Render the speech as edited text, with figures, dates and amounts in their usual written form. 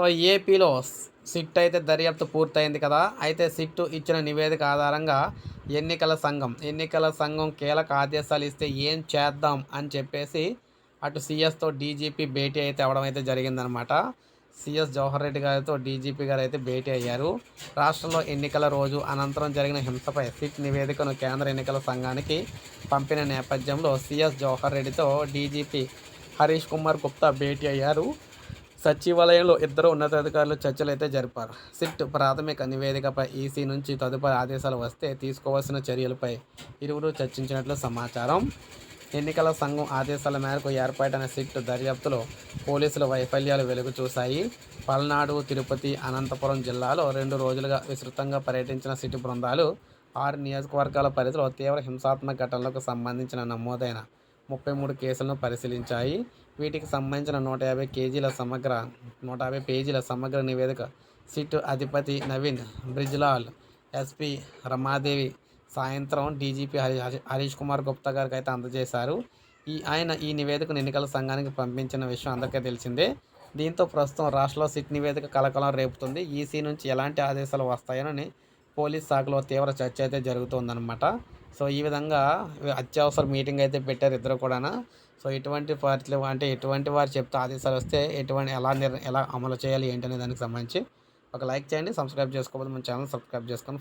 So ఏపీలో SIT అయితే దర్యాప్తు పూర్తయింది కదా. అయితే సిట్టు ఇచ్చిన నివేదిక ఆధారంగా ఎన్నికల సంఘం కీలక ఆదేశాలు ఇస్తే ఏం చేద్దాం అని చెప్పేసి అటు సీఎస్తో డీజీపీ భేటీ అయితే అవ్వడం అయితే జరిగిందనమాట. సీఎస్ జవహర్ రెడ్డి గారితో డీజీపీ గారు అయితే భేటీ అయ్యారు. రాష్ట్రంలో ఎన్నికల రోజు అనంతరం జరిగిన హింసపై సిట్ నివేదికను కేంద్ర ఎన్నికల సంఘానికి పంపిన నేపథ్యంలో సీఎస్ జవహర్ రెడ్డితో డీజీపీ హరీష్ కుమార్ గుప్తా భేటీ అయ్యారు. సచివాలయంలో ఇద్దరు ఉన్నతాధికారులు చర్చలు అయితే జరిపారు. సిట్ ప్రాథమిక నివేదికపై ఈసీ నుంచి తదుపరి ఆదేశాలు వస్తే తీసుకోవాల్సిన చర్యలపై ఇరువురు చర్చించినట్లు సమాచారం. ఎన్నికల సంఘం ఆదేశాల మేరకు ఏర్పాటైన సిట్ దర్యాప్తులో పోలీసుల వైఫల్యాలు వెలుగు చూశాయి. పల్నాడు, తిరుపతి, అనంతపురం జిల్లాలో 2 రోజులుగా విస్తృతంగా పర్యటించిన సిట్ బృందాలు 6 నియోజకవర్గాల పరిధిలో తీవ్ర హింసాత్మక ఘటనలకు సంబంధించిన నమోదైన 33 కేసులను పరిశీలించాయి. వీటికి సంబంధించిన 150 పేజీల సమగ్ర నివేదిక సిట్ అధిపతి నవీన్ బ్రిజ్లాల్, ఎస్పీ రమాదేవి సాయంత్రం డీజీపీ హరీష్ కుమార్ గుప్తా గారికి అయితే అందజేశారు. ఆయన ఈ నివేదికను ఎన్నికల సంఘానికి పంపించిన విషయం అందరికీ తెలిసిందే. దీంతో ప్రస్తుతం రాష్ట్రంలో సిట్ నివేదిక కలకలం రేపుతుంది. ఈసీ నుంచి ఎలాంటి ఆదేశాలు వస్తాయోనని పోలీస్ శాఖలో తీవ్ర చర్చ అయితే జరుగుతుందన్నమాట. సో ఈ విధంగా అత్యవసర మీటింగ్ అయితే పెట్టారు ఇద్దరు కూడా. సో ఎటువంటి పార్టీలు అంటే ఎటువంటి వారు చెప్తే ఆదేశాలు వస్తే ఎలా అమలు చేయాలి ఏంటి అనే దానికి సంబంధించి ఒక లైక్ చేయండి. సబ్స్క్రైబ్ చేసుకోకపోతే మన ఛానల్ సబ్స్క్రైబ్ చేసుకొని